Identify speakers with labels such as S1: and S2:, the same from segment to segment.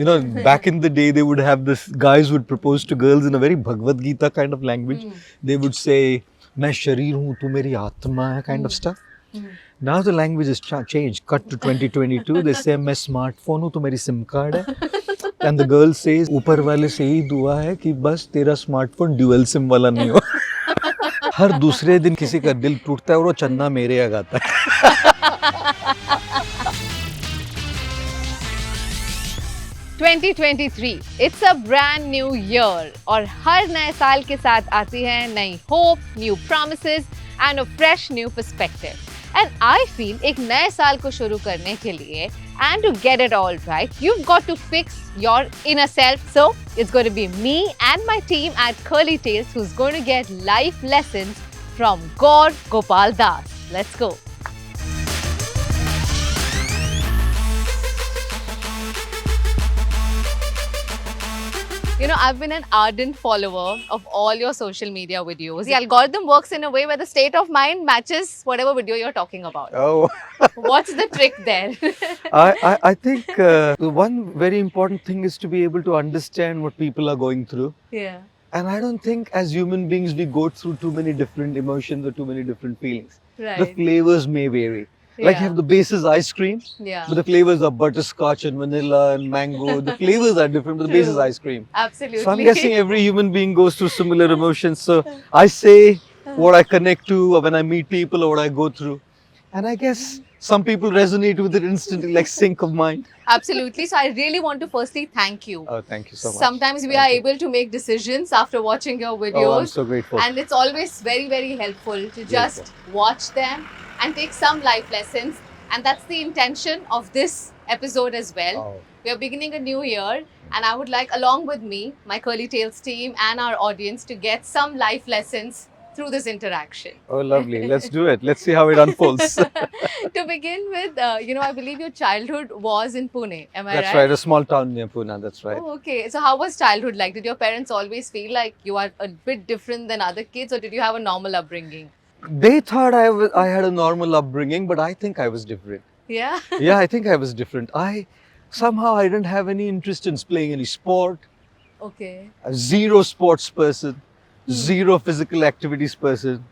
S1: You know, back in the day, they would have this, guys would propose to girls in a very Bhagavad Gita kind of language. They would say, "Main sharir hoon, tu meri atma hai," kind of stuff. Now the language has changed. Cut to 2022, they say, "Main smartphone hoon, tu meri SIM card hai." And the girl says, "ऊपर वाले से ही दुआ है कि बस तेरा smartphone dual SIM वाला नहीं हो." हर दूसरे दिन किसी का दिल टूटता है और वो चन्ना मेरे यहाँ गाता है.
S2: 2023, it's a brand new year और हर नए साल के साथ आती है नई hope, new promises and a fresh new perspective. And I feel एक नए साल को शुरू करने के लिए and to get it all right, you've got to fix your inner self. So it's going to be me and my team at Curly Tales who's going to get life lessons from Gaur Gopal Das. Let's go. You know, I've been an ardent follower of all your social media videos. The algorithm works in a way where the state of mind matches whatever video you're talking about.
S1: Oh.
S2: What's the trick there?
S1: I think one very important thing is to be able to understand what people are going through.
S2: Yeah.
S1: And I don't think as human beings we go through too many different emotions or too many different feelings.
S2: Right.
S1: The flavors may vary. Like you have the base is ice cream,
S2: Yeah.
S1: but the flavors are butterscotch and vanilla and mango. The flavors are different, but the base is ice cream.
S2: Absolutely.
S1: So I'm guessing every human being goes through similar emotions. So I say what I connect to or when I meet people or what I go through. And I guess some people resonate with it instantly, like sync of mind.
S2: Absolutely. So I really want to firstly thank you.
S1: Oh, thank you so much.
S2: Sometimes we are able to make decisions after watching your videos.
S1: Oh, I'm so grateful.
S2: And it's always very, very helpful to just watch them and take some life lessons. And that's the intention of this episode as well.
S1: Oh.
S2: We are beginning a new year and I would like, along with me, my Curly Tales team and our audience to get some life lessons through this interaction.
S1: Oh, lovely. Let's do it. Let's see how it unfolds.
S2: To begin with, I believe your childhood was in Pune. Am I right?
S1: That's right. A small town near Pune. That's right.
S2: Oh, okay. So how was childhood like? Did your parents always feel like you are a bit different than other kids or did you have a normal upbringing?
S1: They thought I had a normal upbringing, but I think I was different.
S2: Yeah?
S1: Yeah, I think I was different. Somehow I didn't have any interest in playing any sport.
S2: Okay.
S1: A zero sports person, zero physical activities person.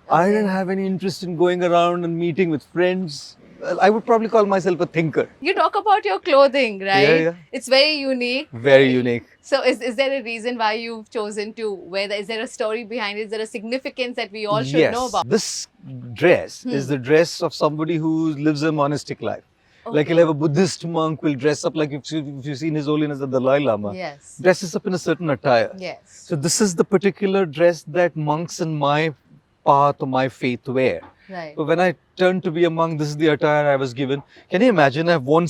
S1: I didn't have any interest in going around and meeting with friends. I would probably call myself a thinker.
S2: You talk about your clothing, right?
S1: Yeah.
S2: It's very unique.
S1: Very unique.
S2: So is there a reason why you've chosen to wear that? Is there a story behind it? Is there a significance that we all should know about?
S1: This dress is the dress of somebody who lives a monastic life.
S2: Okay.
S1: Like you'll have a Buddhist monk will dress up like if you've seen His Holiness the Dalai Lama.
S2: Yes.
S1: Dresses up in a certain attire.
S2: Yes.
S1: So this is the particular dress that monks in my path or my faith wear.
S2: Right.
S1: So when I turned to be a monk, this is the attire I was given. Can you imagine? I've worn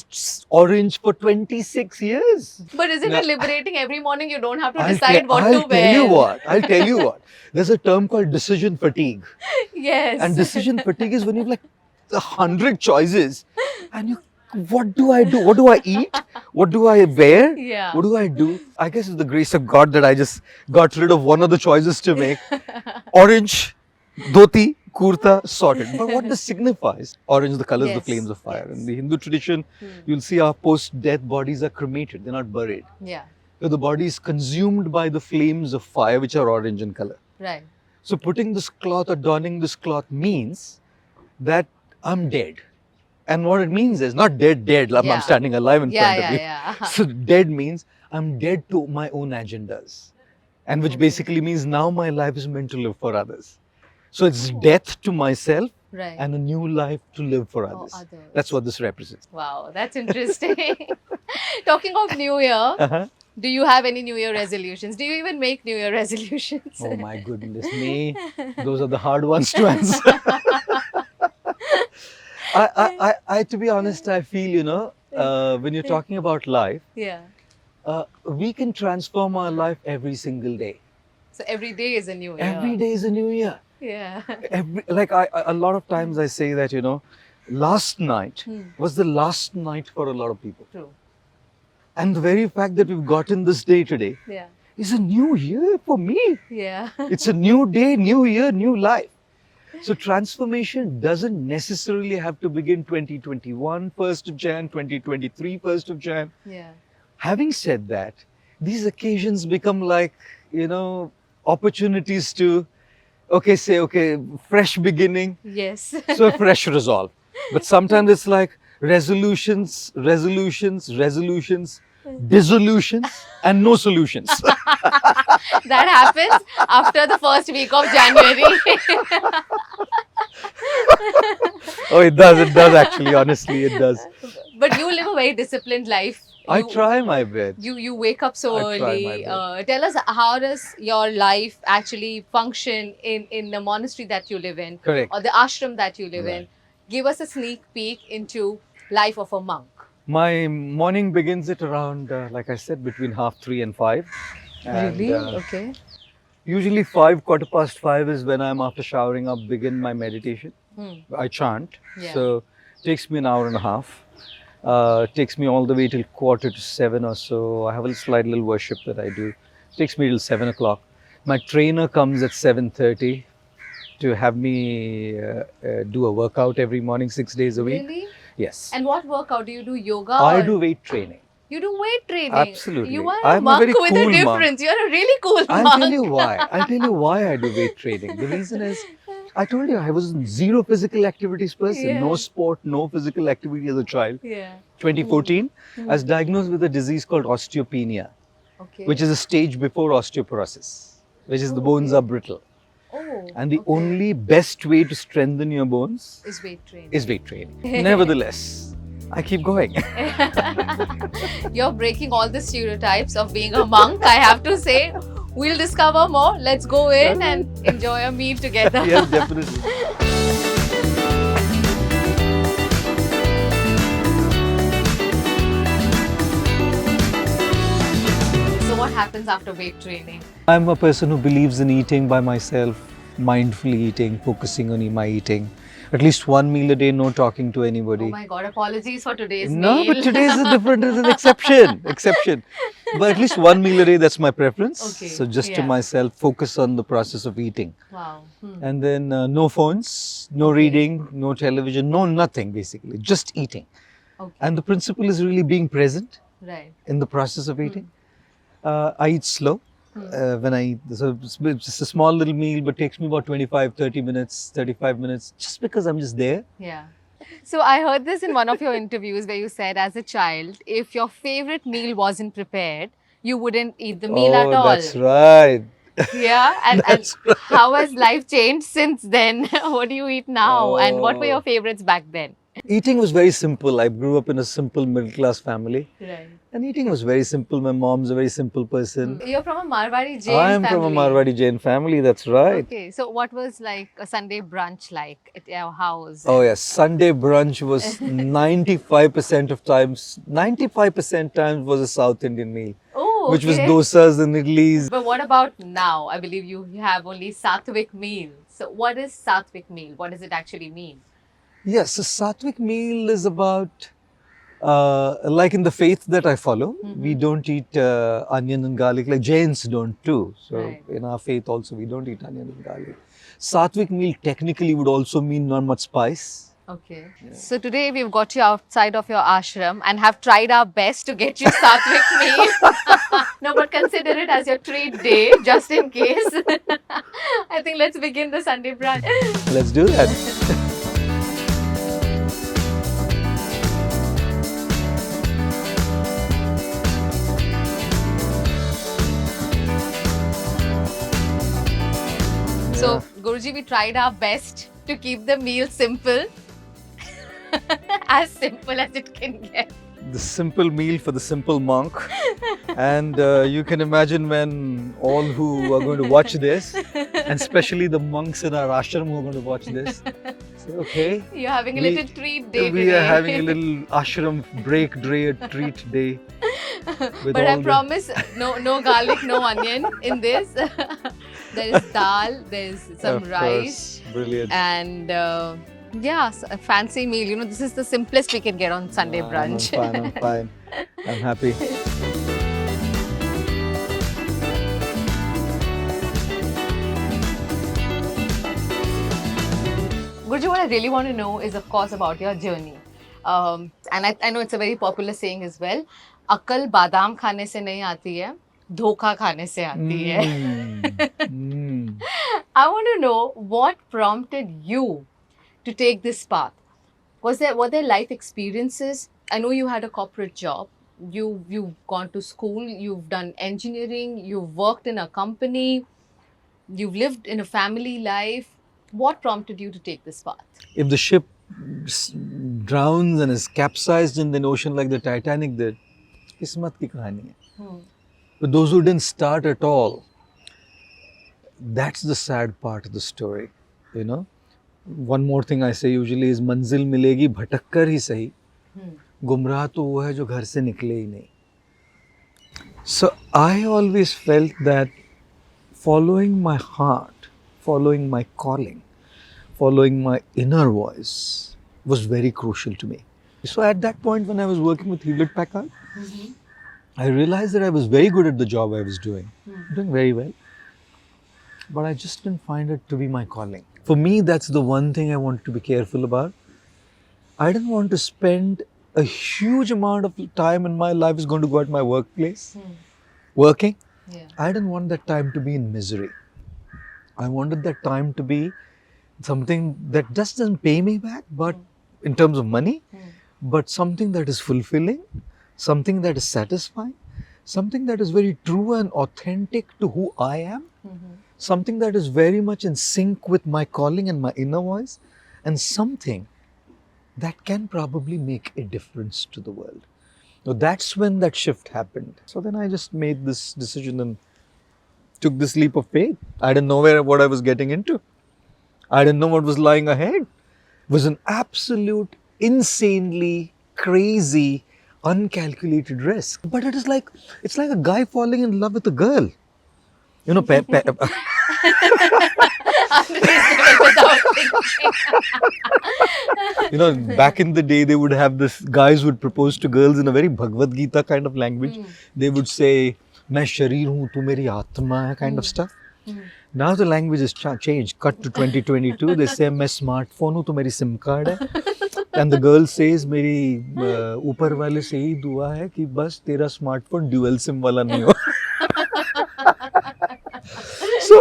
S1: orange for 26 years.
S2: But isn't it liberating? Every morning you don't have to
S1: I'll
S2: decide what to wear.
S1: I'll tell you what. There's a term called decision fatigue.
S2: Yes.
S1: And decision fatigue is when you have like 100 choices and what do I do? What do I eat? What do I wear?
S2: Yeah.
S1: What do I do? I guess it's the grace of God that I just got rid of one of the choices to make. Orange, dhoti, kurta, sorted. But what this signifies? Orange, the color is the flames of fire. In the Hindu tradition, you'll see our post-death bodies are cremated. They're not buried.
S2: Yeah.
S1: So the body is consumed by the flames of fire, which are orange in color.
S2: Right.
S1: So putting this cloth or donning this cloth means that I'm dead. And what it means is not dead, like I'm standing alive in front of you.
S2: Yeah.
S1: So dead means I'm dead to my own agendas. And which basically means now my life is meant to live for others. So it's death to myself and a new life to live for others. That's what this represents.
S2: Wow, that's interesting. Talking of New Year, do you have any New Year resolutions? Do you even make New Year resolutions?
S1: Oh my goodness me. Those are the hard ones to answer. I to be honest, I feel, when you're talking about life, we can transform our life every single day.
S2: So every day is a new year.
S1: Every day is a new year.
S2: Yeah.
S1: A lot of times I say that, last night was the last night for a lot of people.
S2: True.
S1: And the very fact that we've gotten this day today is a new year for me.
S2: Yeah.
S1: It's a new day, new year, new life. So transformation doesn't necessarily have to begin 2021, 1st of Jan, 2023, 1st of Jan.
S2: Yeah.
S1: Having said that, these occasions become like, opportunities to, fresh beginning,
S2: Yes.
S1: so a fresh resolve. But sometimes it's like resolutions, dissolutions, and no solutions.
S2: That happens after the first week of January.
S1: Oh, it does actually, honestly, it does.
S2: But you live a very disciplined life.
S1: I try my best.
S2: You wake up so
S1: I try my
S2: early.
S1: best.
S2: Tell us, how does your life actually function in the monastery that you live in?
S1: Correct.
S2: Or the ashram that you live in?
S1: Right.
S2: Give us a sneak peek into life of a monk.
S1: My morning begins at around, like I said, between 3:30 and 5. And,
S2: Okay.
S1: Usually 5, 5:15 is when I'm after showering up, begin my meditation. I chant.
S2: Yeah.
S1: So it takes me an hour and a half. Takes me all the way till 6:45 or so. I have a slight little worship that I do. Takes me till 7 o'clock. My trainer comes at 7:30 to have me do a workout every morning, 6 days a week.
S2: Really?
S1: Yes.
S2: And what workout? Do you do yoga?
S1: I
S2: or
S1: do weight training.
S2: You do weight training?
S1: Absolutely.
S2: You are
S1: I'm a
S2: a monk
S1: very
S2: with
S1: cool
S2: a
S1: monk.
S2: difference. You're a really cool
S1: I'll
S2: monk.
S1: tell you why. I'll tell you why I do weight training. The reason is, I told you I was a zero physical activities person.
S2: Yeah.
S1: No sport, no physical activity as a child.
S2: Yeah.
S1: 2014, I was diagnosed with a disease called osteopenia,
S2: Okay.
S1: which is a stage before osteoporosis, which is the bones are brittle.
S2: Oh.
S1: And the
S2: okay.
S1: only best way to strengthen your bones
S2: is weight training.
S1: is weight training. Nevertheless, I keep going.
S2: You're breaking all the stereotypes of being a monk, I have to say. We'll discover more. Let's go in and enjoy a meal together.
S1: Yes, definitely.
S2: So what happens after weight training?
S1: I'm a person who believes in eating by myself, mindfully eating, focusing on my eating. At least one meal a day, no talking to anybody.
S2: Oh my God, apologies for today's
S1: No,
S2: meal.
S1: but today is a different, is an exception. But at least one meal a day, that's my preference.
S2: Okay,
S1: So just to
S2: yeah.
S1: myself, focus on the process of eating.
S2: Wow.
S1: And then no phones, no reading, no television, no nothing basically, just eating.
S2: Okay.
S1: And the principle is really being present
S2: Right.
S1: in the process of eating. I eat slow. When I eat, so it's just a small little meal, but takes me about 25, 30 minutes, 35 minutes, just because I'm just there.
S2: Yeah. So I heard this in one of your interviews where you said, as a child, if your favorite meal wasn't prepared, you wouldn't eat the meal at all.
S1: That's right.
S2: Yeah. And
S1: That's right.
S2: how has life changed since then? What do you eat now? And what were your favorites back then?
S1: Eating was very simple. I grew up in a simple middle class family.
S2: Right.
S1: And eating was very simple. My mom's a very simple person.
S2: You're from a Marwari Jain
S1: I am
S2: family.
S1: from a Marwadi Jain family, that's right.
S2: Okay. So what was like a Sunday brunch like at your house?
S1: Oh yes, Sunday brunch was 95% of times, 95% times was a South Indian meal.
S2: Oh,
S1: Which was
S2: okay.
S1: dosas and idlis.
S2: But what about now? I believe you have only Sattvic meal. So what is Sattvic meal? What does it actually mean?
S1: Yes, a Sattvic meal is about, like in the faith that I follow, we don't eat onion and garlic like Jains don't too. So
S2: Right.
S1: in our faith also we don't eat onion and garlic. Sattvic meal technically would also mean not much spice.
S2: Okay. So today we've got you outside of your ashram and have tried our best to get you Sattvic meal. No, but consider it as your treat day, just in case. I think let's begin the Sunday brunch.
S1: Let's do that.
S2: So, Guruji, we tried our best to keep the meal simple. As simple as it can get.
S1: The simple meal for the simple monk. And you can imagine when all who are going to watch this, and especially the monks in our ashram who are going to watch this, say, okay,
S2: You're having a
S1: We-
S2: little treat day
S1: we
S2: today.
S1: are having a little ashram break day, treat day. with
S2: But I
S1: all the-
S2: promise, no garlic, no onion in this. There is dal, there's some
S1: Of
S2: rice,
S1: course. Brilliant.
S2: and yeah, a fancy meal. You know, this is the simplest we can get on Sunday brunch.
S1: I'm fine. I'm happy.
S2: Guruji, what I really want to know is, of course, about your journey. And I know it's a very popular saying as well. अकल बादाम खाने से नहीं आती है, धोखा खाने से आती है. I want to know what prompted you to take this path. Were there life experiences? I know you had a corporate job. You've gone to school. You've done engineering. You've worked in a company. You've lived in a family life. What prompted you to take this path?
S1: If the ship drowns and is capsized in the ocean like the Titanic did, kismat ki kahani hai. But those who didn't start at all, that's the sad part of the story, you know. One more thing I say usually is मंजिल मिलेगी भटक कर ही सही, गुमराह तो वो है जो घर से निकले ही नहीं. So I always felt that following my heart, following my calling, following my inner voice was very crucial to me. So at that point when I was working with Hewlett Packard, I realized that I was very good at the job I was doing very well. But I just didn't find it to be my calling. For me, that's the one thing I wanted to be careful about. I didn't want to spend a huge amount of time in my life is going to go at my workplace, working.
S2: Yeah.
S1: I didn't want that time to be in misery. I wanted that time to be something that just doesn't pay me back, but in terms of money, but something that is fulfilling, something that is satisfying, something that is very true and authentic to who I am. Something that is very much in sync with my calling and my inner voice, and something that can probably make a difference to the world. So that's when that shift happened. So then I just made this decision and took this leap of faith. I didn't know what I was getting into. I didn't know what was lying ahead. It was an absolute, insanely crazy, uncalculated risk. But it's like a guy falling in love with a girl. You know, you know, back in the day, they would have this, guys would propose to girls in a very Bhagavad Gita kind of language. They would say, मैं शरीर हूँ, तू मेरी आत्मा है, kind of stuff. Now the language has changed. Cut to 2022, they say, मैं smartphone हूँ, तू मेरी SIM card है. And the girl says, मेरी ऊपर वाले से ही दुआ है कि बस तेरा smartphone dual SIM वाला नहीं हो. So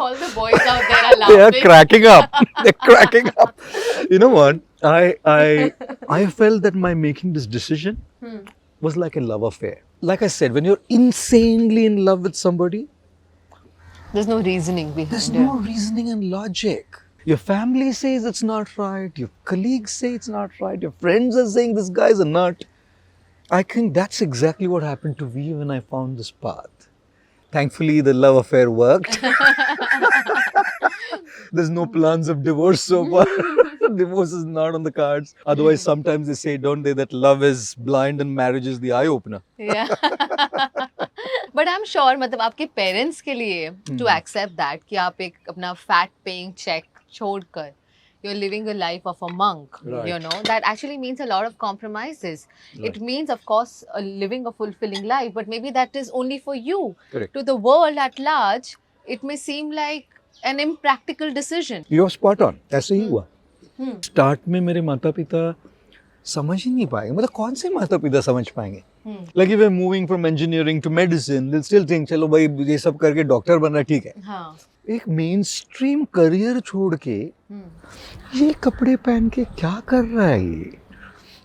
S2: all the boys out there are laughing.
S1: They are cracking up. They're cracking up. You know what? I felt that my making this decision was like a love affair. Like I said, when you're insanely in love with somebody,
S2: there's no reasoning behind
S1: there's
S2: it.
S1: no reasoning and logic. Your family says it's not right. Your colleagues say it's not right. Your friends are saying this guy's a nut. I think that's exactly what happened to me when I found this path. Thankfully, the love affair worked. There's no plans of divorce so far. Divorce is not on the cards. Otherwise, sometimes they say, don't they, that love is blind and marriage is the eye opener.
S2: Yeah. But I'm sure, मतलब आपके parents के लिए to accept that कि आप एक अपना fat paying check छोड़कर you're living a life of a monk,
S1: Right.
S2: you know, that actually means a lot of compromises.
S1: Right.
S2: It means, of course, living a fulfilling life, but maybe that is only for you.
S1: Correct.
S2: To the world at large, it may seem like an impractical decision.
S1: You're spot on. ऐसे ही हुआ. Start में मेरे माता पिता समझ ही नहीं पाएंगे. मतलब कौन से माता पिता समझ पाएंगे? Like if we're moving from engineering to medicine, they'll still think, चलो भाई ये सब करके डॉक्टर बनना ठीक है.
S2: हाँ.
S1: एक मेन स्ट्रीम करियर छोड़ के ये कपड़े पहन के क्या कर रहा है ये?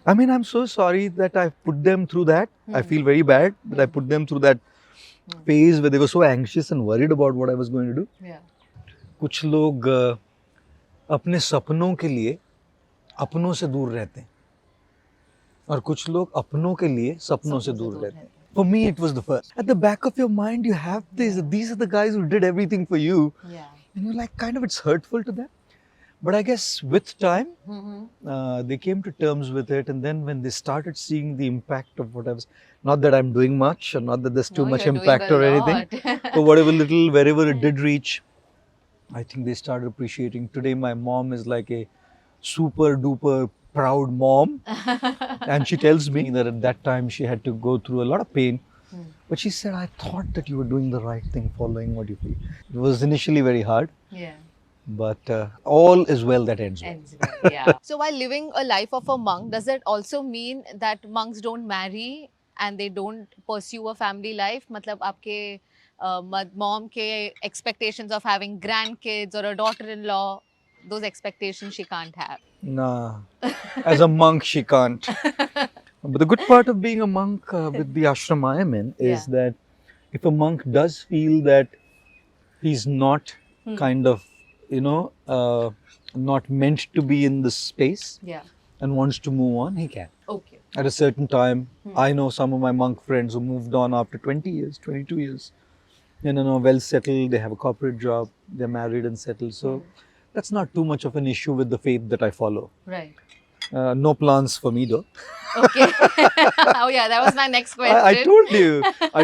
S1: I mean, I'm so sorry that I put them through that. I feel very bad that I put them through that phase where they were so anxious and worried about what I was going to do.
S2: Yeah.
S1: कुछ लोग अपने सपनों के लिए अपनों से दूर रहते हैं और कुछ लोग अपनों के लिए सपनों से दूर रहते हैं. For me, it was the first. At the back of your mind, you have this. These are the guys who did everything for you.
S2: Yeah.
S1: And you're like, kind of, it's hurtful to them. But I guess with time, they came to terms with it. And then when they started seeing the impact of what I was, not that I'm doing much, or not that there's too much impact or anything, but whatever little, wherever it did reach, I think they started appreciating. Today, my mom is like a super duper proud mom. And she tells me that at that time she had to go through a lot of pain. But she said, I thought that you were doing the right thing, following what you feel. It was initially very hard.
S2: Yeah.
S1: But all is well that ends well.
S2: Ends well, yeah. So while living a life of a monk, does it also mean that monks don't marry and they don't pursue a family life? मतलब आपके mom के expectations of having grandkids or a daughter-in-law, those expectations she can't have.
S1: Nah, as a monk she can't. But the good part of being a monk with the ashram I am in is that if a monk does feel that he's not kind of, not meant to be in this space and wants to move on, he can.
S2: Okay.
S1: At a certain time, I know some of my monk friends who moved on after 20 years, 22 years, well settled, they have a corporate job, they're married and settled. So that's not too much of an issue with the faith that I follow.
S2: Right.
S1: No plans for me though.
S2: Okay. Oh yeah, that was my next question.
S1: I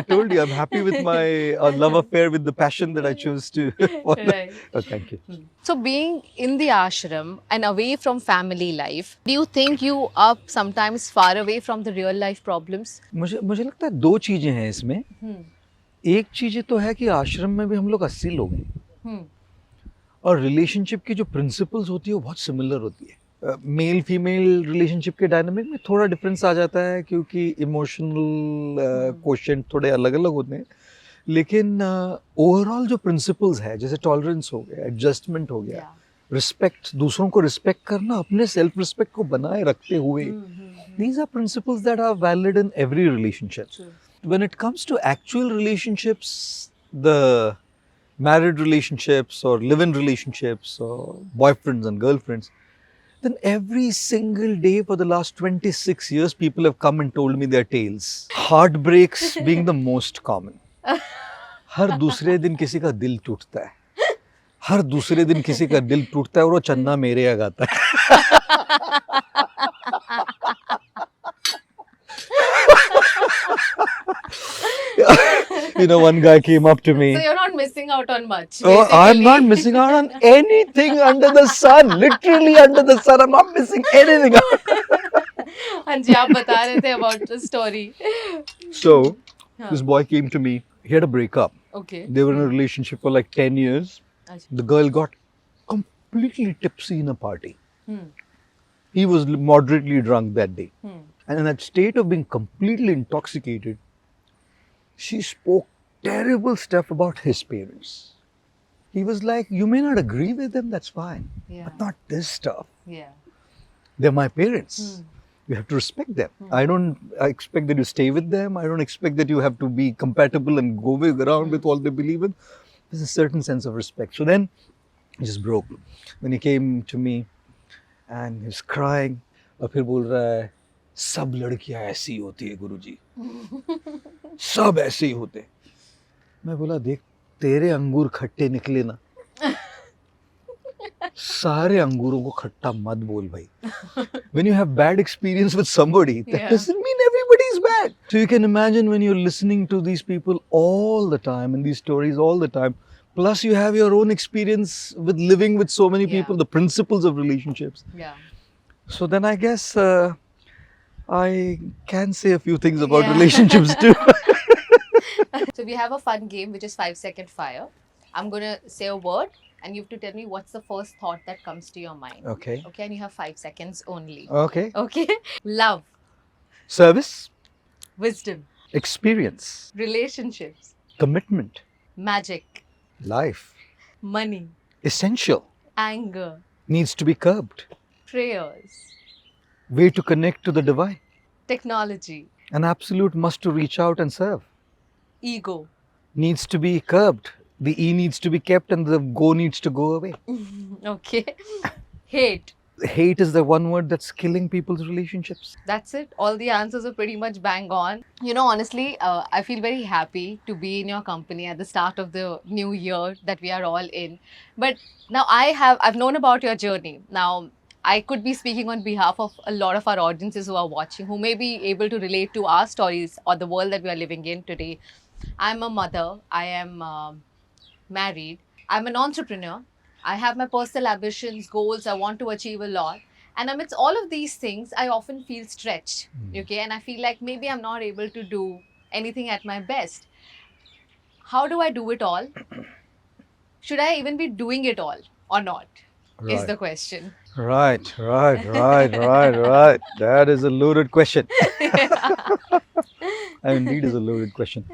S1: told you, I'm happy with my love affair with the passion that I chose to follow.
S2: Right.
S1: Oh, thank you.
S2: So being in the ashram and away from family life, do you think you are sometimes far away from the real life problems?
S1: मुझे लगता है दो चीजें हैं इसमें. एक चीज तो है कि आश्रम में भी हम लोग 80 लोग हैं और रिलेशनशिप की जो प्रिंसिपल्स होती है वो बहुत सिमिलर होती है. मेल फीमेल रिलेशनशिप के डायनामिक में थोड़ा डिफरेंस आ जाता है क्योंकि इमोशनल क्वेश्चन थोड़े अलग अलग होते हैं, लेकिन ओवरऑल जो प्रिंसिपल्स है जैसे टॉलरेंस हो गया, एडजस्टमेंट हो गया, रिस्पेक्ट, दूसरों को रिस्पेक्ट करना, अपने सेल्फ रिस्पेक्ट को बनाए रखते हुए, these are principles that are valid in every relationship. When it comes to actual relationships, the married relationships or live-in relationships or boyfriends and girlfriends, then every single day for the last 26 years, people have come and told me their tales. Heartbreaks being the most common. हर दूसरे दिन किसी का दिल टूटता है. हर दूसरे दिन किसी का दिल टूटता है और वो चन्ना मेरे यहाँ गाता है. One guy came up to me.
S2: So you're not missing out on much.
S1: Oh, I'm not missing out on anything under the sun. Literally under the sun. I'm not missing anything.
S2: हाँ जी, आप बता रहे थे about the story.
S1: So, this boy came to me. He had a breakup.
S2: Okay.
S1: They were in a relationship for like 10 years. The girl got completely tipsy in a party. He was moderately drunk that day. And in that state of being completely intoxicated, she spoke terrible stuff about his parents. He was like, you may not agree with them, that's fine. But not this stuff.
S2: Yeah.
S1: They're my parents. You have to respect them. I expect that you stay with them. I don't expect that you have to be compatible and go around with all they believe in. There's a certain sense of respect. So then, he just broke. When he came to me and he was crying, और फिर बोल रहा है, सब लड़कियां ऐसी होती है गुरुजी, सब ऐसे ही होते. मैं बोला, देख तेरे अंगूर खट्टे निकले ना, सारे अंगूरों को खट्टा मत बोल भाई. When you have bad experience with somebody, that doesn't mean everybody is bad. So you can imagine when you're listening to these people all the time and these stories all the time, plus you have your own experience with living with so many people, the principles of relationships. Yeah. So then I guess I can say a few things about relationships too.
S2: So we have a fun game which is 5-second fire. I'm going to say a word and you have to tell me what's the first thought that comes to your mind.
S1: Okay.
S2: Okay, and you have 5 seconds only.
S1: Okay.
S2: Okay. Love.
S1: Service.
S2: Wisdom.
S1: Experience.
S2: Relationships.
S1: Commitment.
S2: Magic.
S1: Life.
S2: Money.
S1: Essential.
S2: Anger.
S1: Needs to be curbed.
S2: Prayers.
S1: Way to connect to the divine.
S2: Technology.
S1: An absolute must to reach out and serve.
S2: Ego.
S1: Needs to be curbed. The E needs to be kept and the go needs to go away.
S2: Okay. Hate.
S1: Hate is the one word that's killing people's relationships.
S2: That's it. All the answers are pretty much bang on. You know, honestly, I feel very happy to be in your company at the start of the new year that we are all in. But now I've known about your journey. Now, I could be speaking on behalf of a lot of our audiences who are watching, who may be able to relate to our stories or the world that we are living in today. I'm a mother. I am married. I'm an entrepreneur. I have my personal ambitions, goals. I want to achieve a lot. And amidst all of these things, I often feel stretched. Okay. And I feel like maybe I'm not able to do anything at my best. How do I do it all? Should I even be doing it all? or not? Is
S1: Right.
S2: the question.
S1: Right. That is a loaded question. Indeed is a loaded question.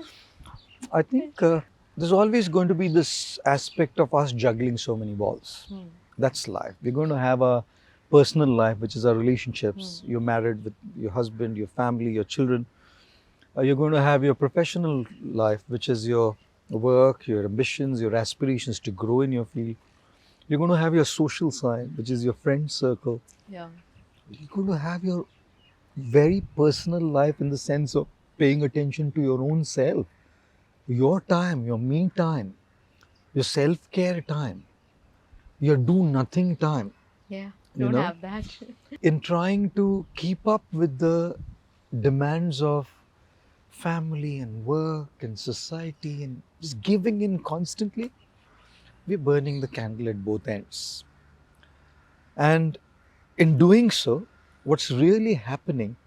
S1: I think there's always going to be this aspect of us juggling so many balls. That's life. We're going to have a personal life, which is our relationships. You're married with your husband, your family, your children. You're going to have your professional life, which is your work, your ambitions, your aspirations to grow in your field. You're going to have your social side, which is your friend circle.
S2: Yeah.
S1: You're going to have your very personal life in the sense of paying attention to your own self, your time, your me time, your self-care time, your do-nothing time.
S2: Yeah.
S1: You
S2: Don't
S1: know?
S2: have that.
S1: In trying to keep up with the demands of family and work and society and just giving in constantly, we're burning the candle at both ends. And in doing so, what's really happening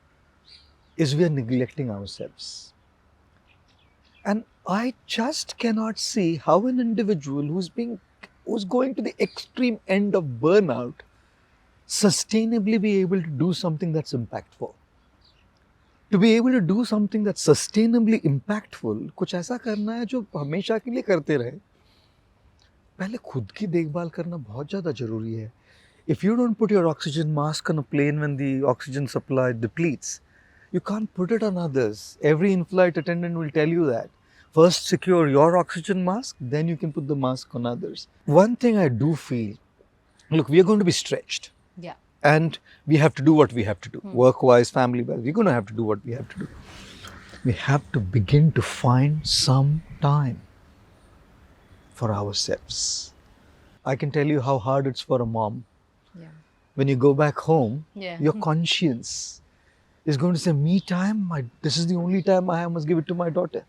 S1: is we are neglecting ourselves. And I just cannot see how an individual who's going to the extreme end of burnout sustainably be able to do something that's impactful. To be able to do something that's sustainably impactful, कुछ ऐसा करना है जो हमेशा के लिए करते रहे. पहले खुद की देखभाल करना बहुत ज़्यादा ज़रूरी है. If you don't put your oxygen mask on a plane when the oxygen supply depletes, you can't put it on others. Every in-flight attendant will tell you that. First secure your oxygen mask, then you can put the mask on others. One thing I do feel, look, we are going to be stretched.
S2: Yeah.
S1: And we have to do what we have to do. Work-wise, family-wise, we're going to have to do what we have to do. We have to begin to find some time for ourselves. I can tell you how hard it's for a mom.
S2: Yeah.
S1: When you go back home,
S2: Yeah.
S1: your conscience is going to say, me time, this is the only time I must give it to my daughter.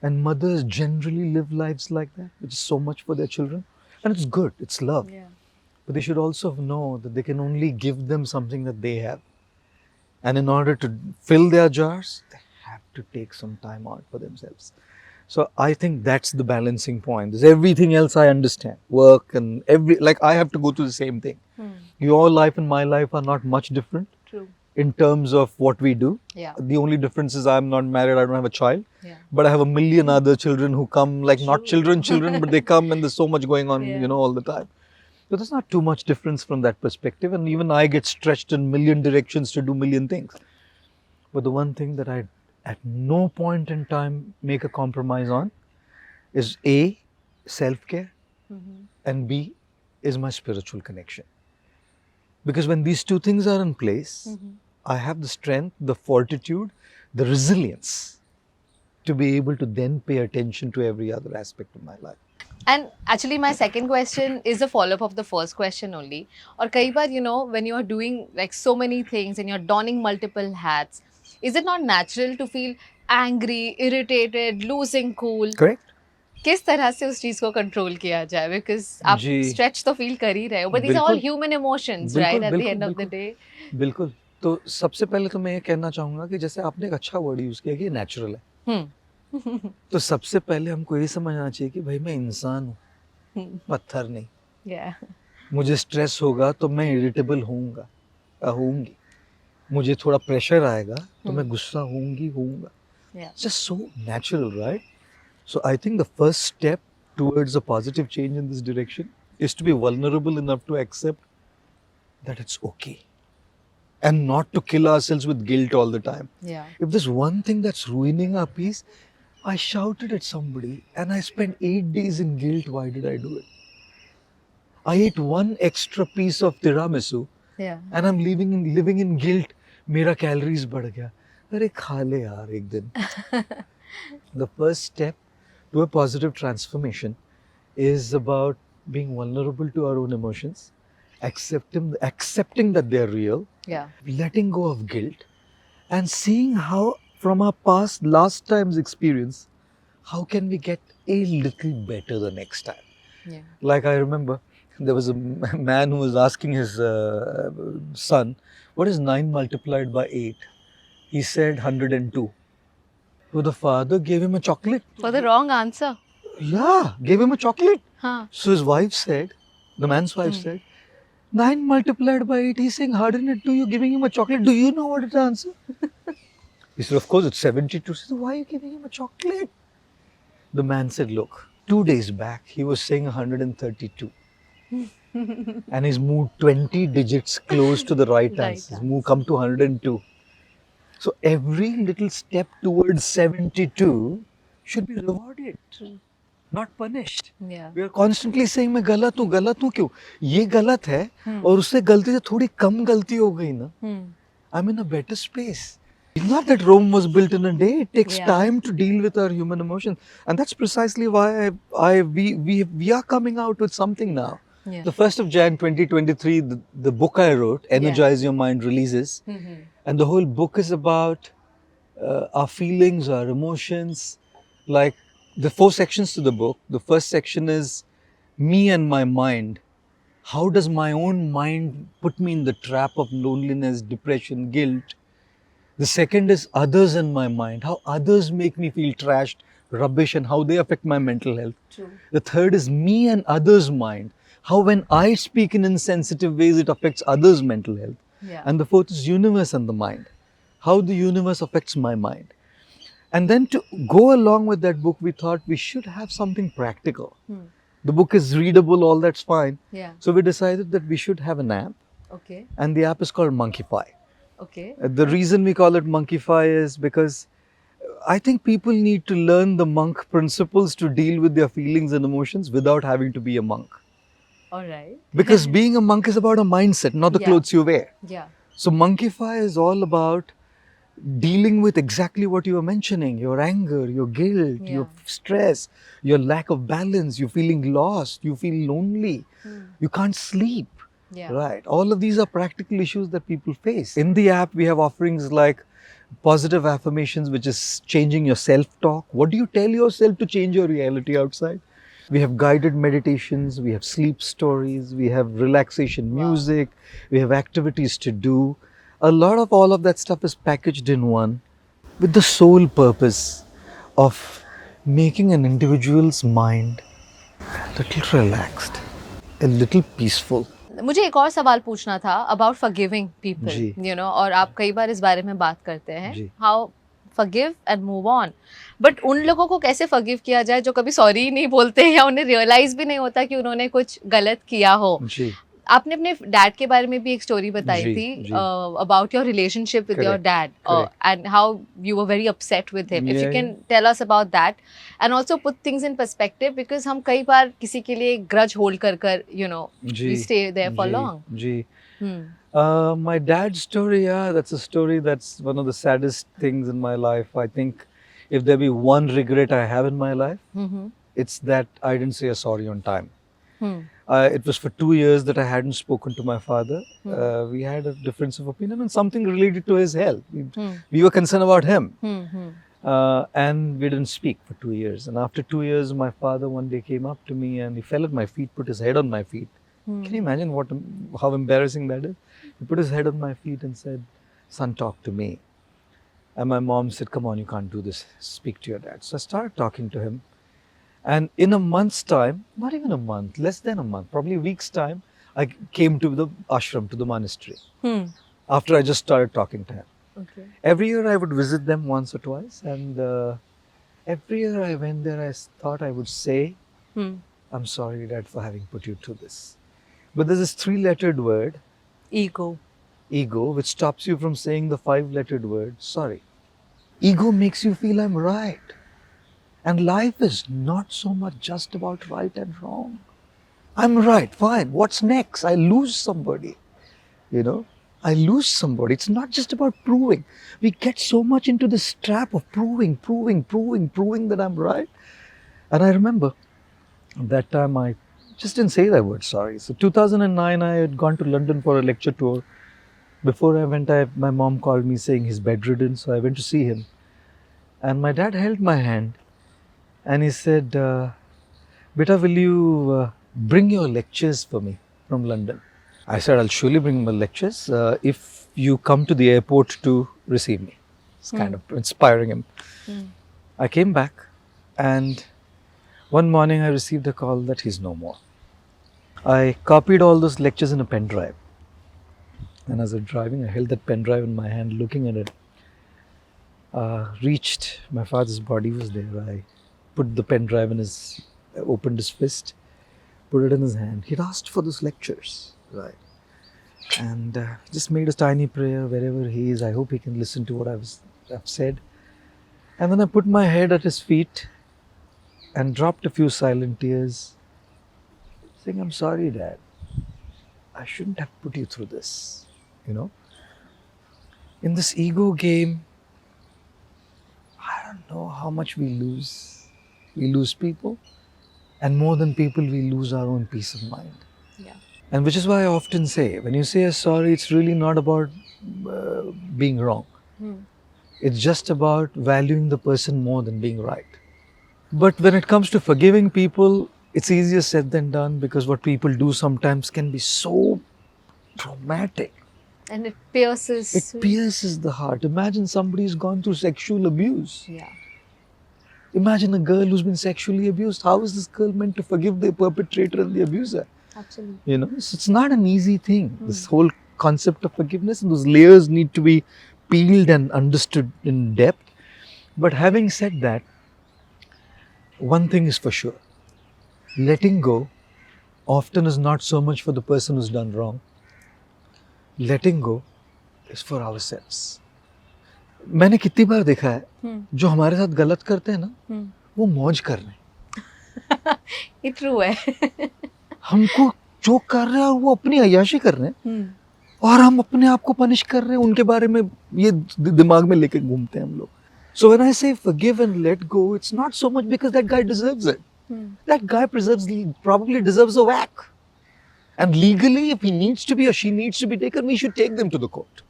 S1: And mothers generally live lives like that, which is so much for their children. And it's good, it's love.
S2: Yeah.
S1: But they should also know that they can only give them something that they have. And in order to fill their jars, they have to take some time out for themselves. So I think that's the balancing point. There's everything else I understand. Work and like I have to go through the same thing. Your life and my life are not much different.
S2: True.
S1: In terms of what we do.
S2: Yeah.
S1: The only difference is I'm not married, I don't have a child.
S2: Yeah.
S1: But I have a million other children who come, like not children, but they come and there's so much going on,
S2: Yeah.
S1: all the time. So there's not too much difference from that perspective. And even I get stretched in million directions to do million things. But the one thing that I at no point in time make a compromise on is A, self-care, and B, is my spiritual connection. Because when these two things are in place, I have the strength, the fortitude, the resilience to be able to then pay attention to every other aspect of my life.
S2: And actually, my second question is a follow-up of the first question only. Or कई बार, when you are doing like so many things and you're donning multiple hats, is it not natural to feel angry, irritated, losing cool?
S1: Correct?
S2: किस तरह से उस चीज को control किया जाए? Because आप
S1: जी.
S2: stretch तो feel कर ही रहे हो, but these are all
S1: बिल्कुल.
S2: human emotions,
S1: बिल्कुल,
S2: right? At the
S1: बिल्कुल,
S2: end of the
S1: बिल्कुल.
S2: day.
S1: बिल्कुल. तो सबसे पहले तो मैं ये कहना चाहूँगा कि जैसे आपने एक अच्छा वर्ड यूज़ किया कि नेचुरल है. तो सबसे पहले हमको ये समझना चाहिए कि भाई मैं इंसान हूँ, पत्थर नहीं.
S2: Yeah.
S1: मुझे स्ट्रेस होगा तो मैं इरिटेबल होऊंगी. मुझे थोड़ा प्रेशर आएगा तो मैं गुस्सा होऊंगा.
S2: Yeah.
S1: It's just so natural, right? So I think the first step towards a positive change in this direction is to be vulnerable enough to accept that it's okay. And not to kill ourselves with guilt all the time.
S2: Yeah.
S1: If there's one thing that's ruining our peace, I shouted at somebody and I spent 8 days in guilt. Why did I do it? I ate one extra piece of tiramisu
S2: Yeah.
S1: and I'm living in guilt. मेरा calories बढ़ गया. अरे खा ले यार एक दिन. The first step to a positive transformation is about being vulnerable to our own emotions, accepting that they're real,
S2: Yeah.
S1: letting go of guilt, and seeing how from our last time's experience, how can we get a little better the next time?
S2: Yeah.
S1: Like I remember, there was a man who was asking his son, what is 9 multiplied by 8? He said 102. So the father gave him a chocolate.
S2: For the wrong answer.
S1: Yeah, gave him a chocolate.
S2: Huh.
S1: So his wife said, The man's wife said, 9 multiplied by 8. He's saying, harden it to you, giving him a chocolate. Do you know what is the answer? He said, of course, it's 72. She said, why are you giving him a chocolate? The man said, look, 2 days back, he was saying 132. And he's moved 20 digits close to the right answer. He's come to 102. So every little step towards 72 should be rewarded, not punished.
S2: Yeah.
S1: We are constantly saying मैं गलत हूँ क्यों? ये गलत है और उससे गलती से थोड़ी कम गलती हो गई ना. I'm in a better space. It's not that Rome was built in a day. It takes time to deal with our human emotions, and that's precisely why we are coming out with something now. Yeah. The 1st of Jan 2023, the book I wrote, Energize Your Mind, releases. And the whole book is about our feelings, our emotions. Like the 4 sections to the book. The first section is me and my mind. How does my own mind put me in the trap of loneliness, depression, guilt? The second is others and my mind. How others make me feel trashed, rubbish, and how they affect my mental health. True. The third is me and others' mind. How when I speak in insensitive ways, it affects others' mental health. Yeah. And the fourth is universe and the mind. How the universe affects my mind. And then to go along with that book, we thought we should have something practical. The book is readable, all that's fine. Yeah. So we decided that we should have an app. Okay. And the app is called Monkeify. Okay. The reason we call it Monkeify is because I think people need to learn the monk principles to deal with their feelings and emotions without having to be a monk. All right. Because being a monk is about a mindset, not the clothes you wear. Yeah. So Monkeify is all about dealing with exactly what you were mentioning, your anger, your guilt, your stress, your lack of balance, you feeling lost, you feel lonely, you can't sleep. Yeah. Right. All of these are practical issues that people face. In the app, we have offerings like positive affirmations, which is changing your self-talk. What do you tell yourself to change your reality outside? We have guided meditations, we have sleep stories, we have relaxation music, we have activities to do. A lot of all of that stuff is packaged in one with the sole purpose of making an individual's mind a little relaxed, a little peaceful.
S2: मुझे एक और सवाल पूछना था about forgiving people, you know, और आप कई बार इस बारे में बात करते हैं, how forgive and move on. But उन लोगों को कैसे forgive किया जाए जो कभी sorry ही नहीं बोलते या उन्हें realize भी नहीं होता कि उन्होंने कुछ गलत किया हो. आपने अपने डैड के बारे में भी एक स्टोरी बताई थी about your relationship with your dad and how you were very upset with him. If you can tell us about that and also put things in perspective, because हम कई बार किसी के लिए grudge hold कर you know we stay there for long.
S1: My dad's story, that's a story that's one of the saddest things in my life. I think if there be one regret I have in my life, it's that I didn't say a sorry on time. It was for 2 years that I hadn't spoken to my father. We had a difference of opinion on something related to his health. We were concerned about him. And we didn't speak for 2 years. And after 2 years, my father one day came up to me and he fell at my feet, put his head on my feet. Can you imagine how embarrassing that is? He put his head on my feet and said, "Son, talk to me." And my mom said, "Come on, you can't do this. Speak to your dad." So I started talking to him. And in a month's time, not even a month, less than a month, probably a week's time, I came to the ashram, to the monastery. After I just started talking to him. Okay. Every year I would visit them once or twice. And every year I went there, I thought I would say, "I'm sorry, Dad, for having put you through this." But there's this 3-lettered word.
S2: Ego.
S1: Ego, which stops you from saying the 5-lettered word, sorry. Ego makes you feel I'm right. And life is not so much just about right and wrong. I'm right, fine. What's next? I lose somebody. You know, I lose somebody. It's not just about proving. We get so much into this trap of proving that I'm right. And I remember that time I just didn't say that word, sorry. So 2009, I had gone to London for a lecture tour. Before I went, my mom called me saying he's bedridden. So I went to see him. And my dad held my hand. And he said, "Beta, will you bring your lectures for me from London?" I said, "I'll surely bring my lectures if you come to the airport to receive me." It's kind of inspiring him. I came back and one morning I received a call that he's no more. I copied all those lectures in a pen drive. And as I was driving, I held that pen drive in my hand, looking at it. Reached, my father's body was there. I put the pen drive in his, opened his fist, put it in his hand. He'd asked for those lectures, right? And just made a tiny prayer wherever he is. I hope he can listen to what I've said. And then I put my head at his feet and dropped a few silent tears, saying, I'm sorry, Dad. I shouldn't have put you through this, you know. In this ego game, I don't know how much we lose. We lose people, and more than people, we lose our own peace of mind.
S2: Yeah.
S1: And which is why I often say, when you say a sorry, it's really not about being wrong. It's just about valuing the person more than being right. But when it comes to forgiving people, it's easier said than done, because what people do sometimes can be so traumatic.
S2: And it pierces.
S1: It pierces the heart. Imagine somebody's gone through sexual abuse.
S2: Yeah.
S1: Imagine a girl who's been sexually abused. How is this girl meant to forgive the perpetrator and the abuser?
S2: Absolutely.
S1: You know, so it's not an easy thing. This whole concept of forgiveness, and those layers need to be peeled and understood in depth. But having said that, one thing is for sure. Letting go often is not so much for the person who's done wrong. Letting go is for ourselves. मैंने कितनी बार देखा है जो हमारे साथ गलत करते हैं ना, वो मौज कर रहे हैं.
S2: ये ट्रू है.
S1: हमको चोक कर रहे हैं और वो अपनी अय्याशी कर रहे हैं, और हम अपने आप को पनिश कर रहे हैं. उनके बारे में ये दिमाग में लेके घूमते हैं हम लोग. So when I say forgive and let go, it's not so much because that guy deserves it. That guy probably deserves a whack. And legally, if he needs to be or she needs to be taken, we should take them to the court.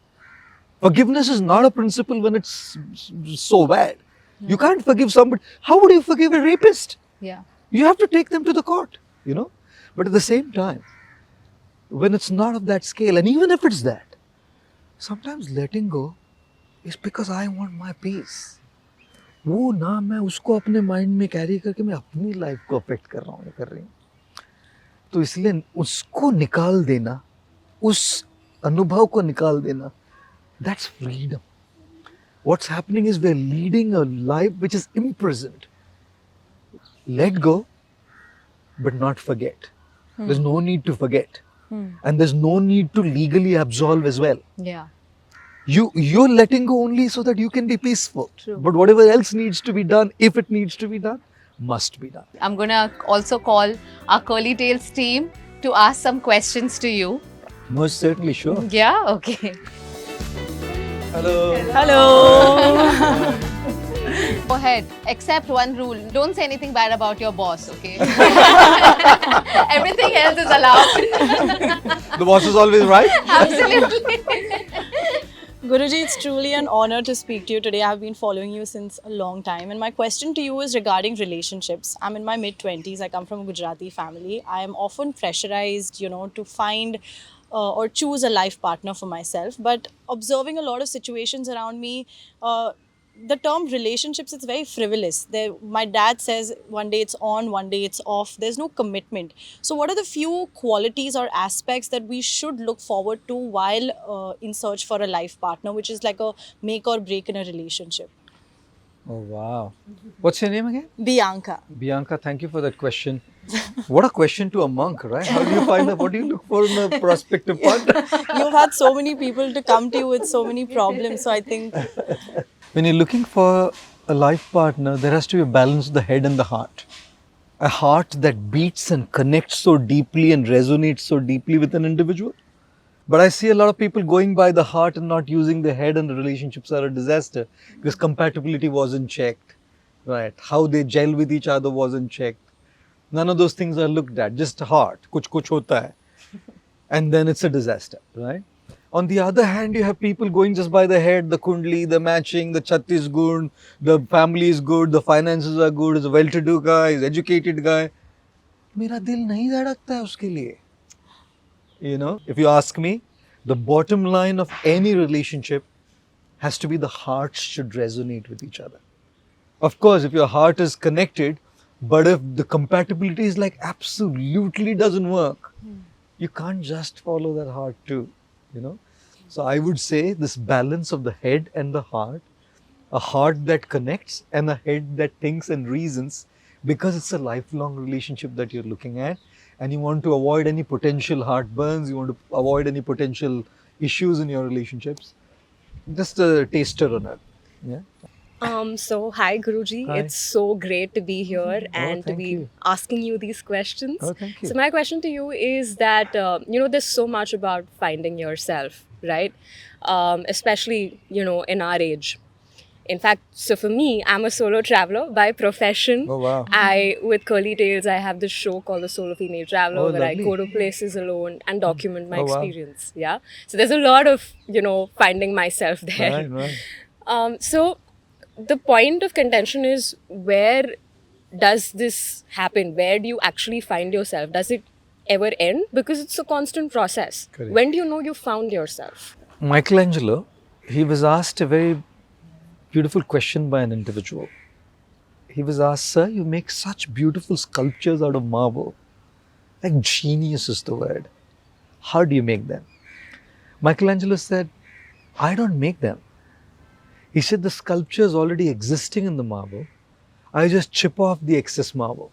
S1: Forgiveness is not a principle when it's so bad. You can't forgive somebody. How would you forgive a rapist?
S2: Yeah.
S1: You have to take them to the court, you know. But at the same time, when it's not of that scale, and even if it's that, sometimes letting go is because I want my peace. वो ना मैं उसको अपने mind में carry करके मैं अपनी life को अफेक्ट कर रहा हूँ या कर रही हूँ. तो इसलिए उसको निकाल देना, उस अनुभव को निकाल देना, that's freedom. What's happening is we're leading a life which is imprisoned. Let go, but not forget. There's no need to forget. And there's no need to legally absolve as well.
S2: Yeah.
S1: You're letting go only so that you can be peaceful.
S2: True.
S1: But whatever else needs to be done, if it needs to be done, must be done.
S2: I'm gonna also call our Curly Tails team to ask some questions to you.
S1: Most certainly, sure.
S2: Yeah? Okay.
S1: Hello.
S3: Hello.
S2: Go ahead. Except one rule. Don't say anything bad about your boss, okay? Everything else is allowed.
S1: The boss is always right.
S2: Absolutely.
S3: Guruji, it's truly an honor to speak to you today. I've been following you since a long time. And my question to you is regarding relationships. I'm in my mid-20s. I come from a Gujarati family. I am often pressurized, to find or choose a life partner for myself. But observing a lot of situations around me, the term relationships, it's very frivolous. My dad says one day it's on, one day it's off. There's no commitment. So what are the few qualities or aspects that we should look forward to while in search for a life partner, which is like a make or break in a relationship?
S1: Oh, wow. What's your name again?
S3: Bianca.
S1: Bianca, thank you for that question. What a question to a monk, right? How do you find out? What do you look for in a prospective partner?
S3: You've had so many people to come to you with so many problems. So I think...
S1: When you're looking for a life partner, there has to be a balance of the head and the heart. A heart that beats and connects so deeply and resonates so deeply with an individual. But I see a lot of people going by the heart and not using the head, and the relationships are a disaster because compatibility wasn't checked, right? How they gel with each other wasn't checked. None of those things are looked at, just heart. Kuch hota hai. And then it's a disaster, right? On the other hand, you have people going just by the head, the kundli, the matching, the chat is good, the family is good, the finances are good, he's a well-to-do guy, he's an educated guy. मेरा दिल नहीं धड़कता है उसके लिए. You know, if you ask me, the bottom line of any relationship has to be the hearts should resonate with each other. Of course, if your heart is connected, But if the compatibility is like absolutely doesn't work, you can't just follow that heart too, you know. So I would say this balance of the head and the heart, a heart that connects and a head that thinks and reasons, because it's a lifelong relationship that you're looking at, and you want to avoid any potential heartburns, you want to avoid any potential issues in your relationships. Just a taster on it. Yeah.
S4: So hi Guruji,
S1: Hi.
S4: it's so great to be here and to
S1: thank
S4: be
S1: you.
S4: asking you these questions.
S1: Oh, thank you.
S4: So my question to you is that there's so much about finding yourself, right? Especially in our age. In fact, so for me, I'm a solo traveler by profession.
S1: Oh, wow.
S4: With Curly Tales, I have this show called The Solo Female Traveler,
S1: Oh,
S4: where I
S1: lovely.
S4: go to places alone and document my
S1: Oh, wow.
S4: experience. Yeah. So there's a lot of, finding myself there.
S1: Right, right.
S4: So the point of contention is, where does this happen? Where do you actually find yourself? Does it ever end? Because it's a constant process.
S1: Correct.
S4: When do you know you found yourself?
S1: Michelangelo, he was asked a very beautiful question by an individual. He was asked, "Sir, you make such beautiful sculptures out of marble. Like genius is the word. How do you make them?" Michelangelo said, "I don't make them." He said, "The sculpture is already existing in the marble. I just chip off the excess marble.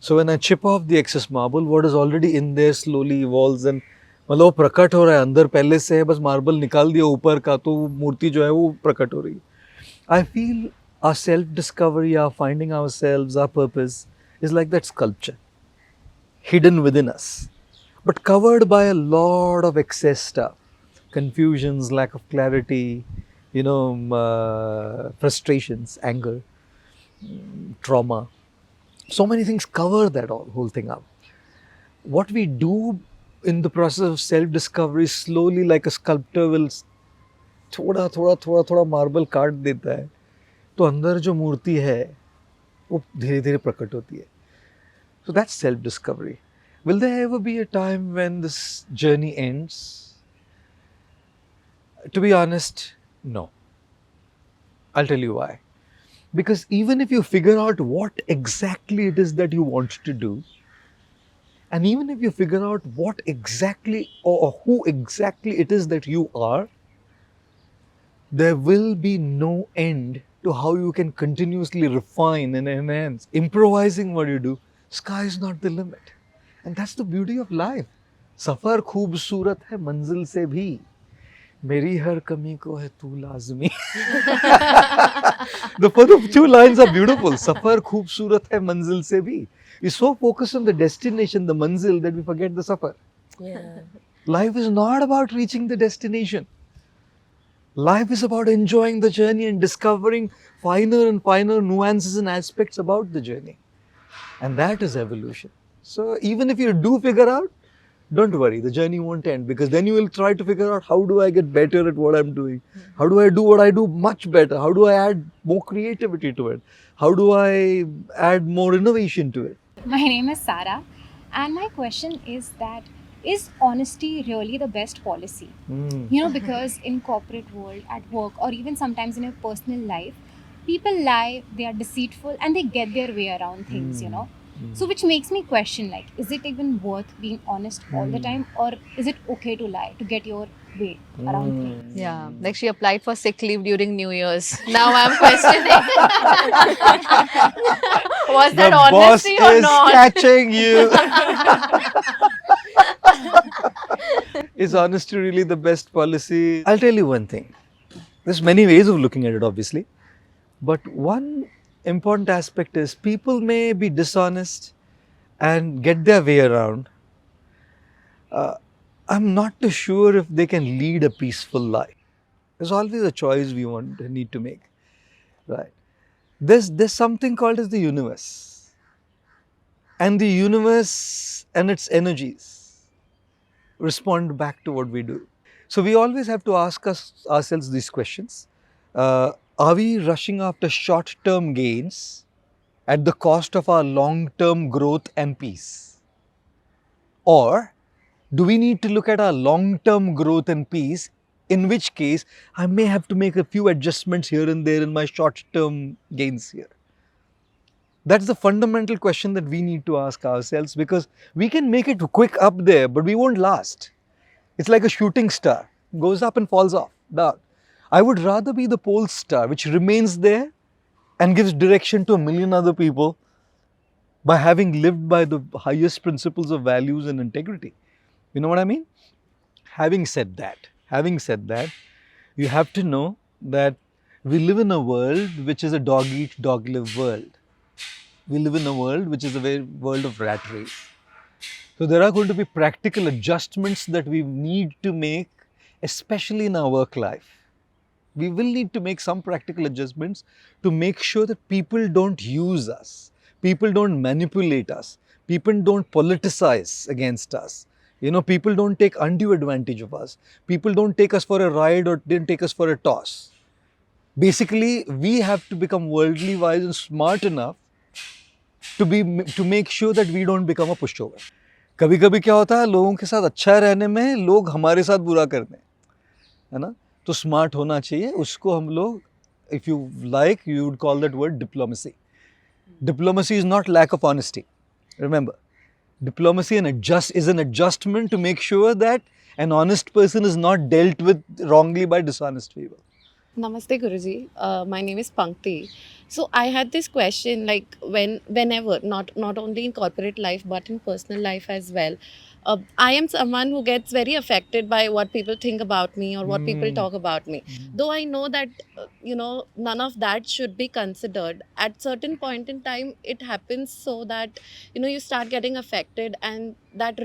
S1: So when I chip off the excess marble, what is already in there slowly evolves and मतलब वो प्रकट हो रहा है अंदर पहले से है, बस मार्बल निकाल दिया ऊपर का तो मूर्ति जो है वो प्रकट हो रही है." I feel our self-discovery, our finding ourselves, our purpose is like that sculpture, hidden within us, but covered by a lot of excess stuff, confusions, lack of clarity, frustrations, anger, trauma. So many things cover that whole thing up. What we do in the process of self-discovery, slowly like a sculptor will थोड़ा थोड़ा थोड़ा थोड़ा marble काट देता है, तो अंदर जो मूर्ति है वो धीरे धीरे प्रकट होती है. So that's self-discovery. Will there ever be a time when this journey ends? To be honest, no. I'll tell you why. Because even if you figure out what exactly it is that you want to do, and even if you figure out what exactly or who exactly it is that you are, there will be no end to how you can continuously refine and enhance. Improvising what you do, sky is not the limit. And that's the beauty of life. सफ़र खूबसूरत है मंजिल से भी, मेरी हर कमी को है तू लाज़मी. The two lines are beautiful. सफ़र खूबसूरत है मंजिल से भी. We so focus on the destination, the manzil, that we forget the safar.
S4: Yeah.
S1: Life is not about reaching the destination. Life is about enjoying the journey and discovering finer and finer nuances and aspects about the journey. And that is evolution. So even if you do figure out, don't worry, the journey won't end, because then you will try to figure out, how do I get better at what I'm doing? How do I do what I do much better? How do I add more creativity to it? How do I add more innovation to it?
S5: My name is Sarah, and my question is that, is honesty really the best policy? Because in corporate world, at work, or even sometimes in your personal life, people lie, they are deceitful, and they get their way around things, So which makes me question, like, is it even worth being honest all the time, or is it okay to lie to get your way around things?
S2: Yeah, like she applied for sick leave during New Year's. Now I'm questioning. Was that
S1: The boss
S2: honesty or
S1: is
S2: not?
S1: catching you. Is honesty really the best policy? I'll tell you one thing. There's many ways of looking at it, obviously. But one important aspect is, people may be dishonest and get their way around. I'm not too sure if they can lead a peaceful life. There's always a choice we need to make, right? There's something called as the universe, and the universe and its energies respond back to what we do. So we always have to ask ourselves these questions. Are we rushing after short-term gains at the cost of our long-term growth and peace? Or do we need to look at our long-term growth and peace, in which case I may have to make a few adjustments here and there in my short-term gains here? That's the fundamental question that we need to ask ourselves, because we can make it quick up there, but we won't last. It's like a shooting star, goes up and falls off, down. I would rather be the pole star, which remains there and gives direction to a million other people by having lived by the highest principles of values and integrity. You know what I mean? Having said that, you have to know that we live in a world which is a dog eat, dog live world. We live in a world which is a world of rat race. So there are going to be practical adjustments that we need to make, especially in our work life. We will need to make some practical adjustments to make sure that people don't use us, people don't manipulate us, people don't politicize against us. You know, people don't take undue advantage of us. People don't take us for a ride or didn't take us for a toss. Basically, we have to become worldly wise and smart enough to make sure that we don't become a pushover. कभी कभी क्या होता है, लोगों के साथ अच्छा रहने में लोग हमारे साथ बुरा करते हैं, है ना? तो स्मार्ट होना चाहिए. उसको हम लोग, if you like, you would call that word diplomacy. Diplomacy is not lack of honesty. Remember, diplomacy is an adjustment to make sure that an honest person is not dealt with wrongly by dishonest people.
S4: Namaste, Guruji. My name is Pankti. So I had this question, like whenever, not only in corporate life but in personal life as well. I am someone who gets very affected by what people think about me or what people talk about me. Though I know that none of that should be considered. At certain point in time, it happens so that you start getting affected, and that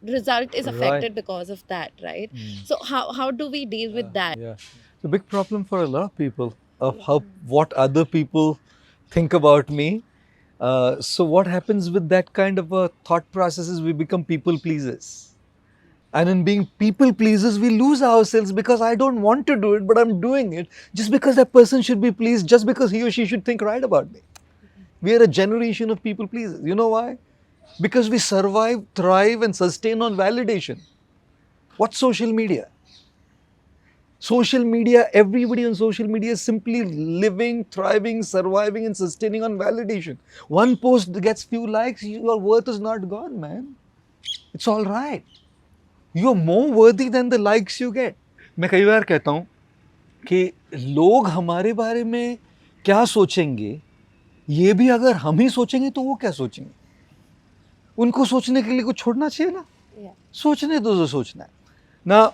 S4: result is affected because of that, right? So how do we deal with that?
S1: Yeah, it's a big problem for a lot of people of what other people think about me. So what happens with that kind of a thought process is we become people pleasers. And in being people pleasers, we lose ourselves, because I don't want to do it, but I'm doing it just because that person should be pleased, just because he or she should think right about me. We are a generation of people pleasers. You know why? Because we survive, thrive and sustain on validation. What's social media? Social media, everybody on social media is simply living, thriving, surviving and sustaining on validation. One post gets few likes, your worth is not gone, man. It's all right. You are more worthy than the likes you get. मैं कई बार कहता हूँ कि लोग हमारे बारे में क्या सोचेंगे, ये भी अगर हम ही सोचेंगे तो वो क्या सोचेंगे? उनको सोचने के लिए कुछ छोड़ना चाहिए ना? सोचने दो जो सोचना है. Now,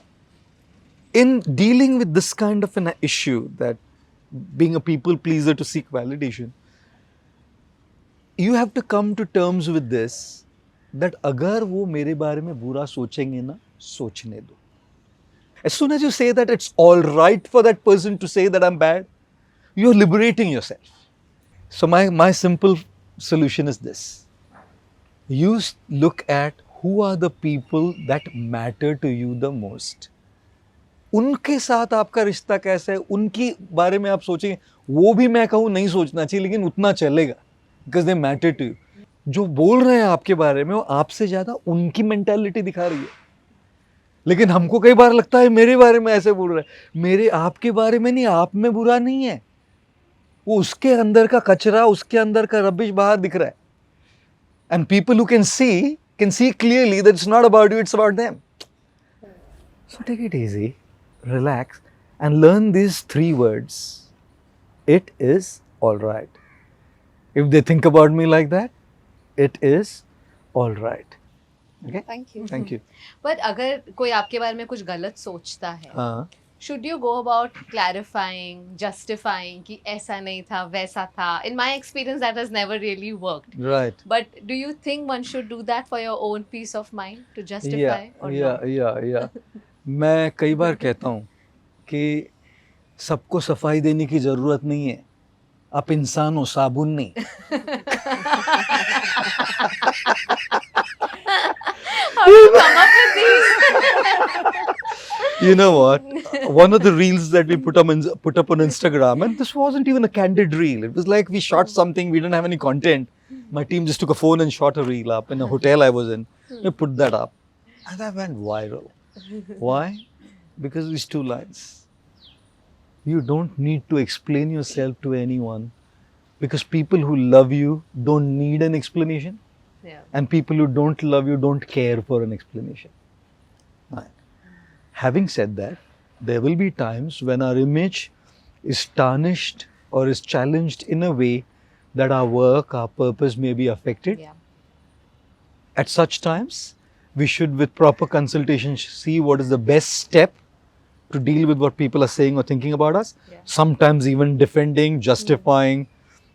S1: in dealing with this kind of an issue, that being a people pleaser to seek validation, you have to come to terms with this, that अगर वो मेरे बारे में बुरा सोचेंगे ना, सोचने दो. As soon as you say that it's all right for that person to say that I'm bad, you're liberating yourself. So my simple solution is this. You look at who are the people that matter to you the most. उनके साथ आपका रिश्ता कैसा है, उनकी बारे में आप सोचेंगे. वो भी मैं कहूँ नहीं सोचना चाहिए, लेकिन उतना चलेगा, because they matter to you. जो बोल रहे हैं आपके बारे में, वो आपसे ज़्यादा उनकी मेंटालिटी दिखा रही है. लेकिन हमको कई बार लगता है मेरे बारे में ऐसे बोल रहा है. मेरे आपके बारे में नहीं, आप में बुरा नहीं है, वो उसके अंदर का कचरा, उसके अंदर का रबिश बाहर दिख रहा है. And people who can see clearly that it's not about you, it's about them. So take it easy, relax, and learn these 3 words. It is all right. If they think about me like that, it is all right. Okay? Thank you.
S2: But अगर कोई आपके बारे में कुछ गलत सोचता है,
S1: हाँ.
S2: should you go about clarifying, justifying कि ऐसा नहीं था, वैसा था? In my experience, that has never really worked.
S1: Right.
S2: But do you think one should do that for your own peace of mind, to justify or not?
S1: Yeah. मैं कई बार कहता हूँ कि सबको सफाई देने की जरूरत नहीं है. आप इंसान हो, साबुन नहीं.
S2: How do you come up with these?
S1: You know what? One of the reels that we put up on Instagram, and this wasn't even a candid reel. It was like we shot something, we didn't have any content. My team just took a phone and shot a reel up in a hotel I was in. We put that up. And that went viral. Why? Because these 2 lines. You don't need to explain yourself to anyone. Because people who love you don't need an explanation,
S2: Yeah.
S1: and people who don't love you don't care for an explanation. Right. Having said that, there will be times when our image is tarnished or is challenged in a way that our work, our purpose may be affected.
S2: Yeah.
S1: At such times, we should, with proper consultation, see what is the best step to deal with what people are saying or thinking about us.
S2: Yeah.
S1: Sometimes even defending, justifying,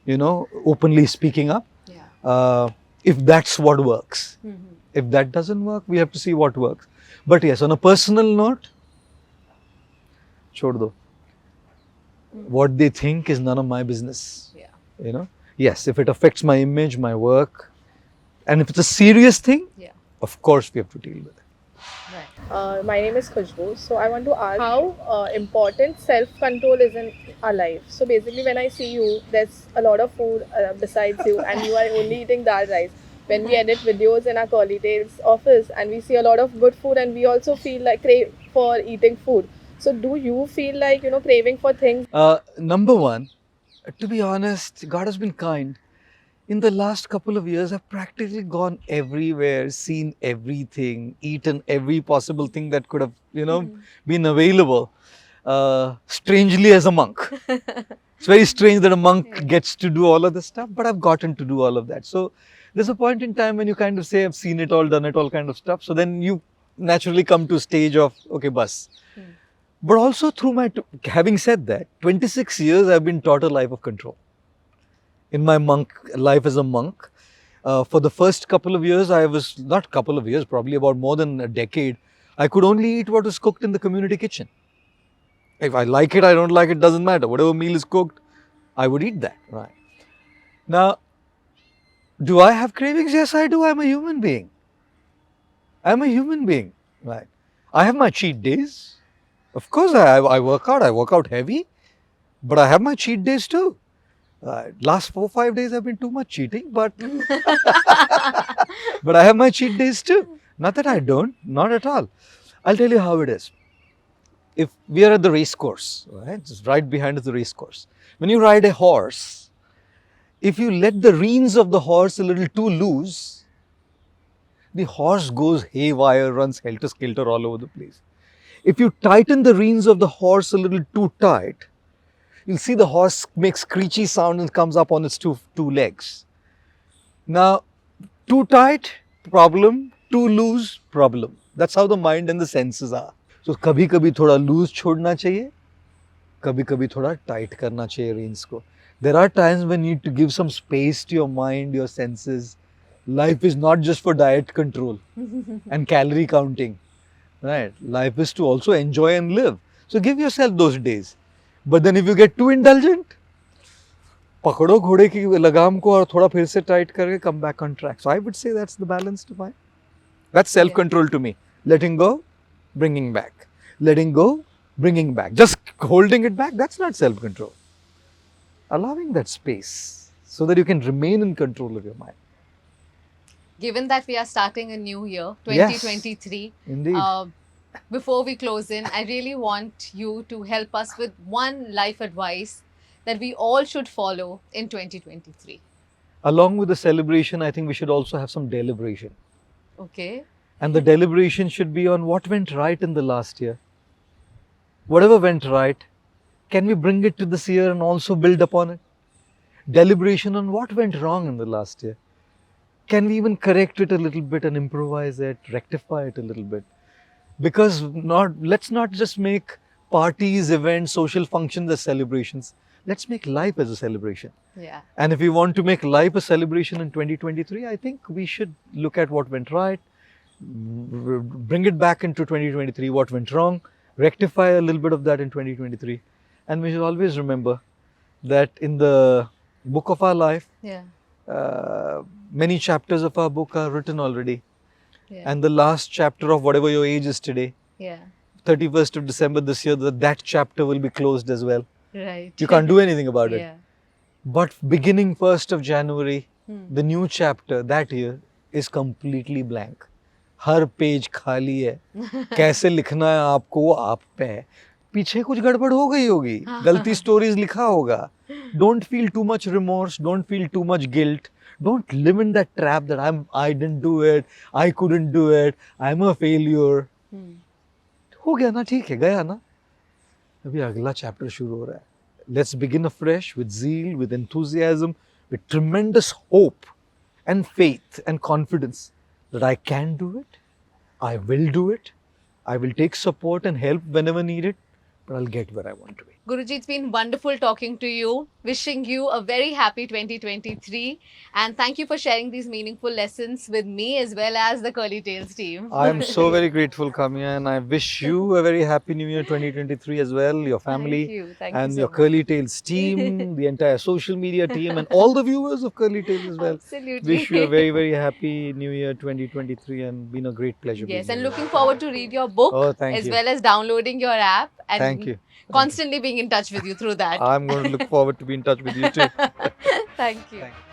S1: openly speaking up.
S2: Yeah.
S1: If that's what works.
S2: Mm-hmm.
S1: If that doesn't work, we have to see what works. But yes, on a personal note, chhod do. What they think is none of my business.
S2: Yeah.
S1: Yes, if it affects my image, my work, and if it's a serious thing,
S2: Yeah.
S1: of course we have to deal with it.
S2: Right.
S6: My name is Khushbu. So I want to ask how important self-control is in our life. So basically, when I see you, there's a lot of food besides you, and you are only eating dal rice. When we edit videos in our colleagues' office, and we see a lot of good food, and we also feel like crave for eating food. So do you feel like craving for things?
S1: Number one, to be honest, God has been kind. In the last couple of years, I've practically gone everywhere, seen everything, eaten every possible thing that could have, been available. Strangely, as a monk. It's very strange that a monk gets to do all of this stuff, but I've gotten to do all of that. So there's a point in time when you kind of say, I've seen it all, done it all kind of stuff. So then you naturally come to a stage of, okay, bus. But also through having said that, 26 years I've been taught a life of control. In my life as a monk, for the first couple of years, probably about more than a decade, I could only eat what was cooked in the community kitchen. If I like it, I don't like it, doesn't matter. Whatever meal is cooked, I would eat that. Right. Now, do I have cravings? Yes, I do. I'm a human being. Right. I have my cheat days. Of course, I work out. I work out heavy. But I have my cheat days too. Last 4-5 days have been too much cheating, but but I have my cheat days too. Not that I don't, not at all. I'll tell you how it is. If we are at the race course, right, just right behind is the race course. When you ride a horse, if you let the reins of the horse a little too loose, the horse goes haywire, runs helter-skelter all over the place. If you tighten the reins of the horse a little too tight, you'll see the horse makes screechy sound and comes up on its two legs. Now, too tight, problem. Too loose, problem. That's how the mind and the senses are. So, kabhi-kabhi thoda loose chhodna chahiye, kabhi-kabhi thoda tight karna chahiye reins ko. There are times when you need to give some space to your mind, your senses. Life is not just for diet control and calorie counting. Right? Life is to also enjoy and live. So, give yourself those days. But then if you get too indulgent, पकड़ो घोड़े की लगाम को और थोड़ा फिर से tight करके come back on track. So I would say that's the balance to find. That's self-control to me. Letting go, bringing back. Letting go, bringing back. Just holding it back, that's not self-control. Allowing that space so that you can remain in control of your mind.
S2: Given that we are starting a new year,
S1: Yes.
S2: 2023,
S1: Indeed.
S2: before we close in, I really want you to help us with one life advice that we all should follow in 2023.
S1: Along with the celebration, I think we should also have some deliberation.
S2: Okay.
S1: And the deliberation should be on what went right in the last year. Whatever went right, can we bring it to this year and also build upon it? Deliberation on what went wrong in the last year. Can we even correct it a little bit and improvise it, rectify it a little bit? Because let's not just make parties, events, social functions as celebrations. Let's make life as a celebration.
S2: Yeah.
S1: And if we want to make life a celebration in 2023, I think we should look at what went right, bring it back into 2023, what went wrong, rectify a little bit of that in 2023. And we should always remember that in the book of our life,
S2: Yeah.
S1: Many chapters of our book are written already.
S2: Yeah.
S1: And the last chapter of whatever your age is today,
S2: Yeah.
S1: 31st of December this year, that chapter will be closed as well.
S2: Right.
S1: You can't do anything about it.
S2: Yeah.
S1: But beginning 1st of January,
S2: Hmm.
S1: the new chapter that year is completely blank. Her page खाली है. कैसे लिखना है आपको वो आप पे है. पीछे कुछ गड़बड़ हो गई होगी, गलती स्टोरीज लिखा होगा. Don't feel too much remorse, don't feel too much guilt. Don't live in that trap that I didn't do it, I couldn't do it, I'm a failure. हो गया ना, ठीक है, गया ना. अभी अगला चैप्टर शुरू हो रहा है. Let's begin afresh with zeal, with enthusiasm, with tremendous hope and faith and confidence that I can do it, I will do it, I will take support and help whenever needed, but I'll get where I want to be.
S2: Guruji, it's been wonderful talking to you. Wishing you a very happy 2023. And thank you for sharing these meaningful lessons with me as well as the Curly Tails team.
S1: I am so very grateful, Kamiya, and I wish you a very happy New Year 2023 as well, your family,
S2: Thank you. Thank
S1: and
S2: you so
S1: your
S2: much.
S1: Curly Tails team, the entire social media team, and all the viewers of Curly Tails as well.
S2: Absolutely.
S1: Wish you a very, very happy New Year 2023 and been a great pleasure.
S2: Yes,
S1: being
S2: and
S1: here.
S2: looking forward to read your book
S1: Oh, thank
S2: as
S1: you.
S2: well as downloading your app and
S1: Thank you.
S2: constantly being in touch with you through that.
S1: I'm going to look forward to be in touch with you too.
S2: Thank you.
S1: Thank you.